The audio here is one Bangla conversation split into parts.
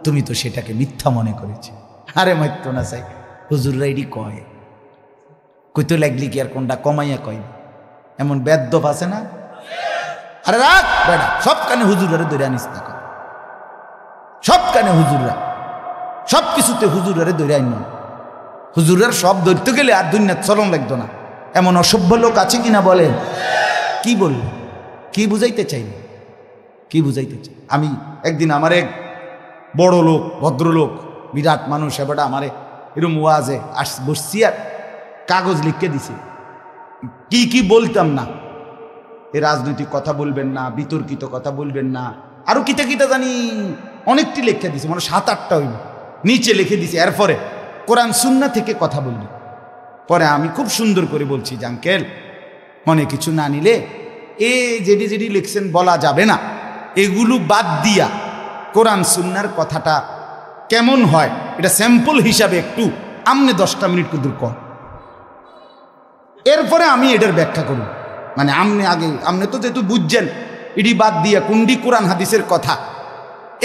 তুমি তো সেটাকে মিথ্যা মনে করেছি। আরে মাত্র না চাই হুজুররা এটি কয়, কইতে লাগলি কি আর কোনটা কমাইয়া কয়, এমন বেদ্যপ আছে না? আরে রাখ বেড়া, সব কানে হুজুরারে দৈরা আনিস না, সব কানে হুজুররা, সব কিছুতে হুজুরারে দৈরা আইন। হুজুরার সব ধরতে গেলে আর দুনিয়ার চলন লাগতো না। এমন অসভ্য লোক আছে কিনা বলেন? কি বলল, কি বুঝাইতে চাই, কি বুঝাইতে চাই? আমি একদিন আমার এক বড় লোক, ভদ্রলোক, বিরাট মানুষ, এবারটা আমারে এরম ওয়াজে বসছি আর কাগজ লিখে দিছে, কি কি বলতাম না, এ রাজনৈতিক কথা বলবেন না, বিতর্কিত কথা বলবেন না, আরো কিতা কিতা জানি অনেকটি লিখে দিছে, মানে 7-8টা হইল, নিচে লিখে দিছে। এরপরে কোরআন সুন্নাহ থেকে কথা বললি। পরে আমি খুব সুন্দর করে বলছি যে আঙ্কেল, মনে কিছু না নিলে এ যেটি যেটি লিখছেন বলা যাবে না, এগুলো বাদ দিয়া কোরআন সুন্নাহর কথাটা কেমন হয় এটা স্যাম্পল হিসাবে একটু আমনে 10টা মিনিট কুদুর কর, এরপরে আমি এটার ব্যাখ্যা করব। মানে আমনে আগে, আমনে তো যেহেতু বুঝছেন এটি বাদ দিয়া কুন্ডি কোরআন হাদিসের কথা,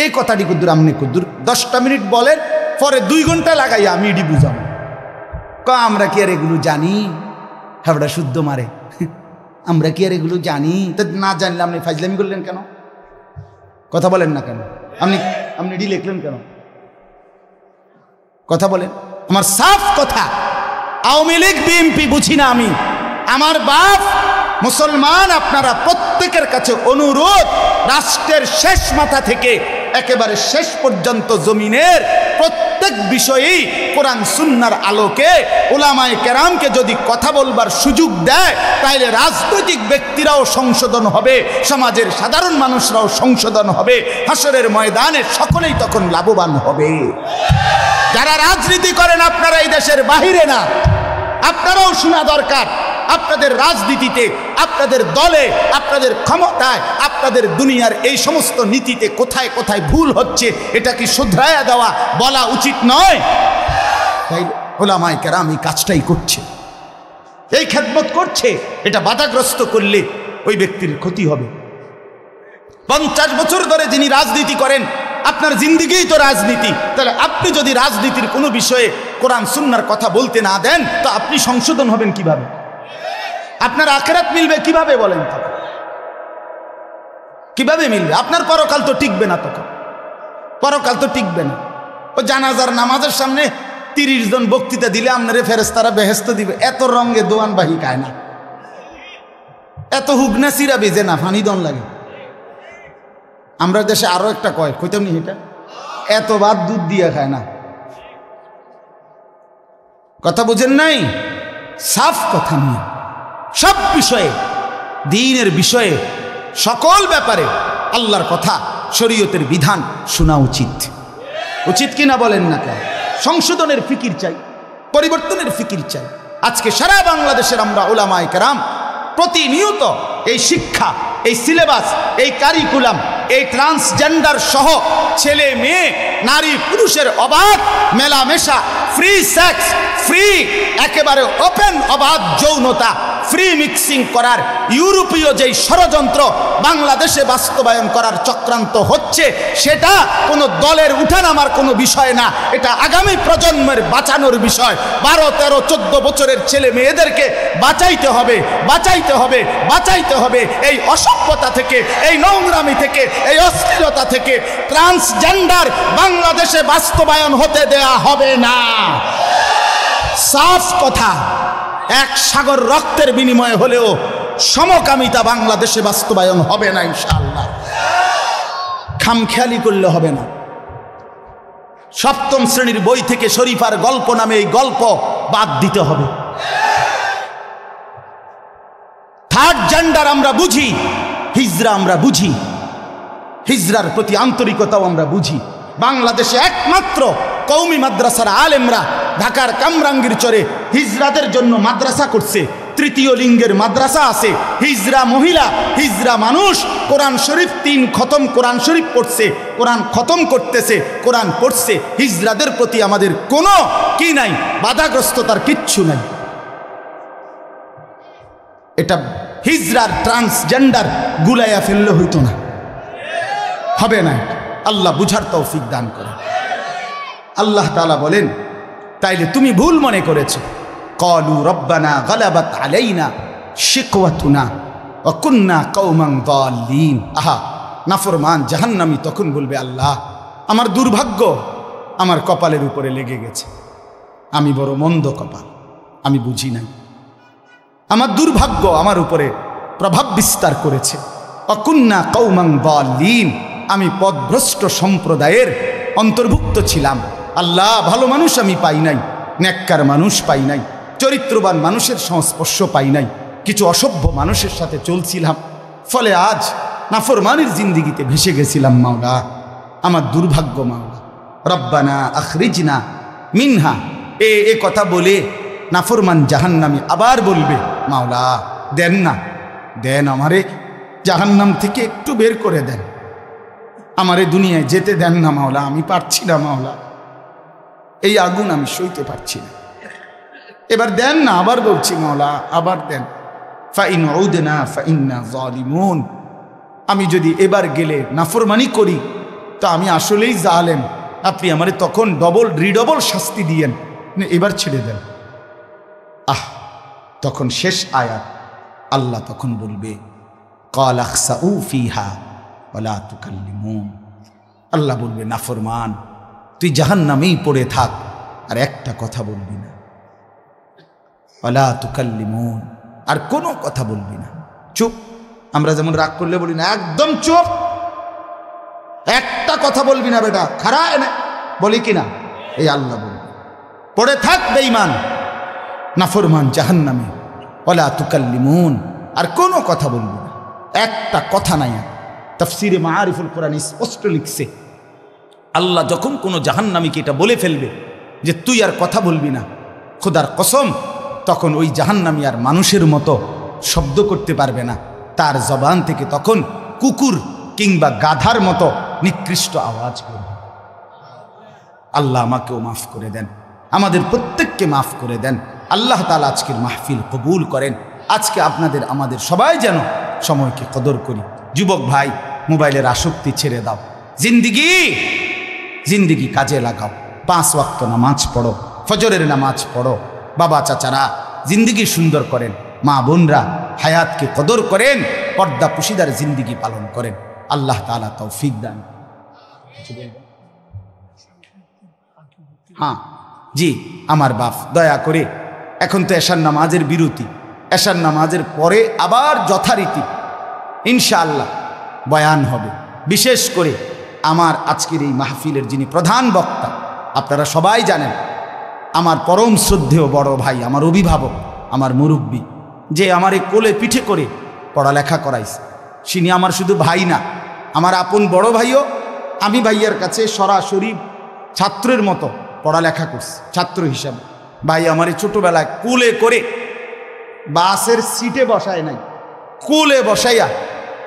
এই কথাটি কুদুর আমনে কুদুর 10টা মিনিট বলেন, পরে 2 ঘন্টা লাগাইয়া আমি এটি বুঝাবো। আমরা কি আর এগুলো জানি? হাবড়া শুদ্ধ মারে, আমরা কি আর এগুলো জানি? তা না জানলে আপনি ফাজলামি করলেন কেন? কথা বলেন না কেন? আপনি এটি লিখলেন কেন? কথা বলেন। আমার সাফ কথা, আওয়ামী লীগ বিএনপি বুঝি না আমি, আমার বাপ মুসলমান। আপনারা প্রত্যেকের কাছে অনুরোধ, রাষ্ট্রের শেষ মাথা থেকে একেবারে শেষ পর্যন্ত জমিনের প্রত্যেক বিষয়েই কোরআন সুন্নাহর আলোকে উলামায়ে কেরামকে যদি কথা বলবার সুযোগ দেয়, তাহলে রাজনৈতিক ব্যক্তিরাও সংশোধন হবে, সমাজের সাধারণ মানুষরাও সংশোধন হবে, হাসরের ময়দানে সকলেই তখন লাভবান হবে। যারা রাজনীতি করেন আপনারা এই দেশের বাহিরে না, আপনারাও শোনা দরকার, আপনাদের রাজনীতিতে, আপনাদের দলে, আপনাদের ক্ষমতায়, আপনাদের দুনিয়ার এই সমস্ত নীতিতে কোথায় কোথায় ভুল হচ্ছে, এটা কি শুধরায়া দেওয়া বলা উচিত নয়? তাই উলামায়ে কেরাম এই কাজটাই করছে, এই খেদমত করছে। এটা বাধাগ্রস্ত করলে ওই ব্যক্তির ক্ষতি হবে। 50 বছর ধরে যিনি রাজনীতি করেন, আপনার জিন্দিগিই তো রাজনীতি, তাহলে আপনি যদি রাজনীতির কোনো বিষয়ে কোরআন সুন্নাহর কথা বলতে না দেন, তো আপনি সংশোধন হবেন কিভাবে? আপনার আখিরাত মিলবে কিভাবে বলেন? তখন কিভাবে মিলবে? আপনার পরকাল তো টিকবে না, তখন পরকাল তো টিকবে না। ও জানাজার নামাজের সামনে 30 জন বক্তৃতা দিলে আপনারে ফেরেশতারা বেহেশত দিবে, এত রঙে দোয়ান বাহি খায় না, এত হুগনা সিরা বেজে না, ফানি দন লাগে। আমরা দেশে আরো একটা কয়, কইতাম নি এটা, এত ভাত দুধ দিয়ে খায় না। কথা বুঝেন নাই? সাফ কথা নিয়ে সব বিষয়ে, দ্বীনের বিষয়ে, সকল ব্যাপারে আল্লাহর কথা, শরীয়তের বিধান শোনা উচিত। উচিত কিনা বলেন না কেন? সংশোধনের ফিকির চাই, পরিবর্তনের ফিকির চাই। আজকে সারা বাংলাদেশের আমরা উলামায়ে কেরাম প্রতিনিয়ত এই শিক্ষা, এই সিলেবাস, এই কারিকুলাম, এই ট্রান্সজেন্ডার সহ ছেলে মেয়ে, নারী পুরুষের অবাধ মেলামেশা, ফ্রি সেক্স, ফ্রি একেবারে ওপেন অবাধ যৌনতা, ফ্রি মিক্সিং করার ইউরোপীয় যেই ষড়যন্ত্র বাংলাদেশে বাস্তবায়ন করার চক্রান্ত হচ্ছে, সেটা কোনো দলের উঠানামার কোনো বিষয় না, এটা আগামী প্রজন্মের বাঁচানোর বিষয়। 12, 13, 14 বছরের ছেলে মেয়েদেরকে বাঁচাইতে হবে, বাঁচাইতে হবে, বাঁচাইতে হবে এই অসভ্যতা থেকে, এই নোংরামি থেকে, এই অশ্লীলতা থেকে। ট্রান্সজেন্ডার বাংলাদেশে বাস্তবায়ন হতে দেয়া হবে না। সাফ কথা, এক সাগর রক্তের বিনিময়ে হলেও সমকামিতা বাংলাদেশে বাস্তবায়ন হবে না ইনশাআল্লাহ। খামখেয়ালি করলে হবে না। 7ম শ্রেণীর বই থেকে শরীফার গল্প নামে এই গল্প বাদ দিতে হবে। থার্ড জেন্ডার আমরা বুঝি, হিজরা আমরা বুঝি, হিজরার প্রতি আন্তরিকতাও আমরা বুঝি। বাংলাদেশে একমাত্র কওমি মাদ্রাসার আলেমরা ঢাকার কামরাঙ্গীর চরে হিজরাদের জন্য মাদ্রাসা করছে। 3য় লিঙ্গের মাদ্রাসা আছে, হিজরা মহিলা, হিজরা মানুষ কোরআন শরীফ 3 খতম কোরআন শরীফ পড়ছে, কোরআন খতম করতেছে, কোরআন পড়ছে। হিজরাদের প্রতি আমাদের কোনো কি নাই, বাধাগ্রস্ততার কিচ্ছু নাই। এটা হিজরার ট্রান্সজেন্ডার গুলাইয়া ফেললে হইতো না, হবে না। আল্লাহ বুঝার তৌফিক দান করে। আল্লাহ তাআলা বলেন, তাইলে তুমি ভুল মনে করেছো। ক্বালু রব্বানা গালাবাত আলাইনা শিকওয়াতুনা ওয়া কুন্না কওমান যাল্লিন। আহা, নাফরমান জাহান্নামী তখন বলবে, আল্লাহ, আমার দুর্ভাগ্য আমার কপালের উপরে লেগে গেছে, আমি বড় মন্দ কপাল, আমি বুঝি নাই, আমার দুর্ভাগ্য আমার উপরে প্রভাব বিস্তার করেছে। ওয়া কুন্না কওমান যাল্লিন, আমি পথভ্রষ্ট সম্প্রদায়ের অন্তর্ভুক্ত ছিলাম। আল্লাহ, ভালো মানুষ আমি পাই নাই, নেককার মানুষ পাই নাই, চরিত্রবান মানুষের সংস্পর্শ পাই নাই, কিছু অসভ্য মানুষের সাথে চলছিলাম, ফলে আজ নাফরমানির জিন্দিগিতে ভেসে গেছিলাম। মাওলা, আমার দুর্ভাগ্য মাওলা। রব্বানা আখরিজনা মিনহা, এ কথা বলে নাফরমান জাহান্নামী আবার বলবে, মাওলা দেন না, দেন আমারে জাহান্নাম থেকে একটু বের করে দেন, আমারে দুনিয়ায় যেতে দেন না মাওলা, আমি পারছি না মাওলা, এই আগুন আমি সইতে পারছি না, এবার দেন না। আবার বলছি মাওলা, আবার দেন। ফাইন উদনা ফাইন্না যালিমুন, আমি যদি এবার গেলে নাফরমানি করি তা আমি আসলেই জালেম, আপনি আমারে তখন রিডবল শাস্তি দিয়েন, এবার ছেড়ে দেন। আহ, তখন শেষ আয়াত, আল্লাহ তখন বলবে, ক্বাল আখসাউ ফিহা ওয়ালা তুকাল্লিমুন। আল্লাহ বলবে, নাফরমান, তুই জাহান্নামেই পড়ে থাক, আর একটা কথা বলবি না, ওয়ালা তুকাল্লিমুন, আর কোনো কথা বলবি না, চুপ। আমরা যেমন রাগ করলে বলি না, একদম চুপ, একটা কথা বলবি না বেটা, খারাপ এনে বলি কিনা, এই আল্লাহ বলবে, পড়ে থাক বেঈমান, নাফরমান জাহান্নামে, ওয়ালা তুকাল্লিমুন, আর কোনো কথা বলবি না, একটা কথা নাই। তাফসীরে মাআরিফুল কোরআন স্পষ্ট লিখছে, আল্লাহ যখন কোনো জাহান্নামীকে এটা বলে ফেলবে যে তুই আর কথা বলবি না, খোদার কসম, তখন ওই জাহান্নামী আর মানুষের মতো শব্দ করতে পারবে না, তার জবান থেকে তখন কুকুর কিংবা গাধার মতো নিকৃষ্ট আওয়াজ করবে। আল্লাহ আমাকেও মাফ করে দেন, আমাদের প্রত্যেককে মাফ করে দেন। আল্লাহ তাআলা আজকের মাহফিল কবুল করেন। আজকে আপনাদের আমাদের সবাই যেন সময়কে কদর করি। যুবক ভাই, মোবাইলের আসক্তি ছেড়ে দাও, জিন্দিগি কাজে লাগাও, 5 ওয়াক্ত নামাজ পড়ো, ফজরের নামাজ পড়ো। বাবা চাচারা জিন্দিগি সুন্দর করেন, মা বোনরা হায়াতকে কদর করেন, পর্দা পুশিদার জিন্দিগি পালন করেন। আল্লাহ তাআলা তৌফিক দান। হ্যাঁ জি, আমার বাপ, দয়া করে, এখন তো এশার নামাজের বিরতি, এশার নামাজের পরে আবার যথারীতি ইনশাআল্লাহ বয়ান হবে। বিশেষ করে আমার আজকের এই মাহফিলের যিনি প্রধান বক্তা, আপনারা সবাই জানেন, আমার পরম শ্রদ্ধেয় বড় ভাই, আমার অভিভাবক, আমার মুরব্বী, যে আমার এই কোলে পিঠে করে পড়ালেখা করাইছে, তিনি আমার শুধু ভাই না, আমার আপন বড় ভাইও। আমি ভাইয়ার কাছে সরাসরি ছাত্রের মতো পড়ালেখা করছি, ছাত্র হিসাবে। ভাই আমার ছোটোবেলায় কোলে করে বাসের সিটে বসায় নাই, কোলে বসাইয়া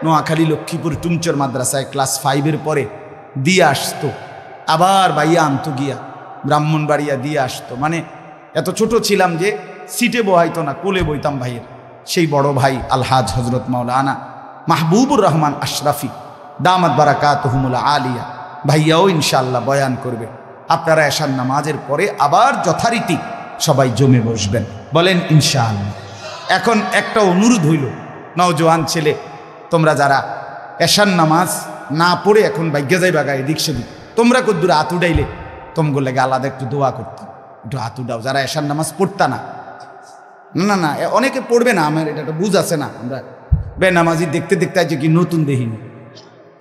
নোয়াখালী লক্ষ্মীপুর টুমচর মাদ্রাসায় ক্লাস 5-এর পরে দিয়ে আসতো, আবার ভাইয়া আনতো গিয়া ব্রাহ্মণবাড়িয়া দিয়ে আসতো। মানে এত ছোট ছিলাম যে সিটে বহাইতো না, কোলে বইতাম ভাইয়ের। সেই বড় ভাই আলহাজ হজরত মাওলানা মাহবুবুর রহমান আশরাফি দামাত বারাকাতুহুমুল আলিয়া, ভাইয়াও ইনশাআল্লাহ বয়ান করবে। আপনারা এশার নামাজের পরে আবার যথারীতি সবাই জমে বসবেন, বলেন ইনশাআল্লাহ। এখন একটা অনুরোধ হইল, নওজোয়ান ছেলে, তোমরা যারা এশার নামাজ না পড়ে এখন ভাগ্যে যাইবা গায়ে দিক সেদিক, তোমরা কদ্দুর হাত উঠাইলে তোমগুলো লাগে আলাদা একটু দোয়া করতাম, একটু হাত উঠাও যারা এশার নামাজ পড়তা না। না না, অনেকে পড়বে না, আমার এটা একটা বুঝ আছে না, আমরা বেনামাজি দেখতে দেখতে আছে কি নতুন দেখিনি,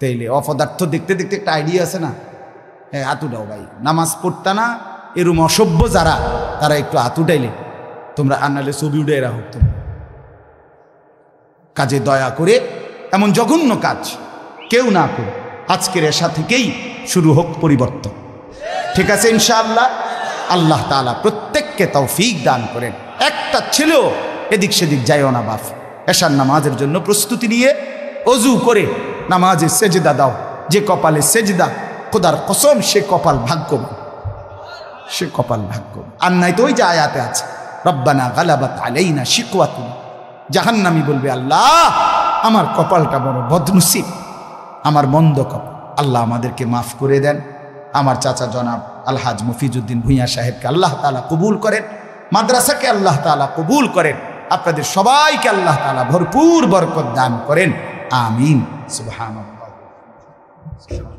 তাইলে অপদার্থ দেখতে দেখতে একটা আইডিয়া আছে না। হ্যাঁ, হাত উঠাও ভাই, নামাজ পড়তা না এরম অসভ্য যারা, তারা একটু হাত উঠাইলে তোমরা, আর নাহলে ছবি উঠে এরা হোক তোমরা। কাজে দয়া করে এমন জঘন্য কাজ কেউ না করে, আজকের এশা থেকেই শুরু হোক পরিবর্তন, ঠিক আছে ইনশাআল্লাহ। আল্লাহ তাআলা প্রত্যেককে তৌফিক দান করেন। একটা ছেলেও এদিক সেদিক যায়ও না বাপ, এশার নামাজের জন্য প্রস্তুতি নিয়ে অজু করে নামাজে সেজদা দাও। যে কপালে সেজদা, খোদার কসম সে কপাল ভাগ্যবান, সে কপাল ভাগ্যবান। আর নাই তো ওই যে আয়াতে আছে, রব্বানা গালাবাত আলাইনা শিকওয়াতুনা, জাহান্নামী বলবে, আল্লাহ আমার কপালটা বড় বদনসিব, আমার মন্দ কপাল, আল্লাহ আমাদেরকে মাফ করে দেন। আমার চাচা জনাব আলহাজ মফিজউদ্দিন ভূঁইয়া সাহেবকে আল্লাহ তাআলা কবুল করেন, মাদ্রাসাকে আল্লাহ তাআলা কবুল করেন, আপনাদের সবাইকে আল্লাহ তাআলা ভরপুর বরকত দান করেন। আমিন। সুবহানাল্লাহ।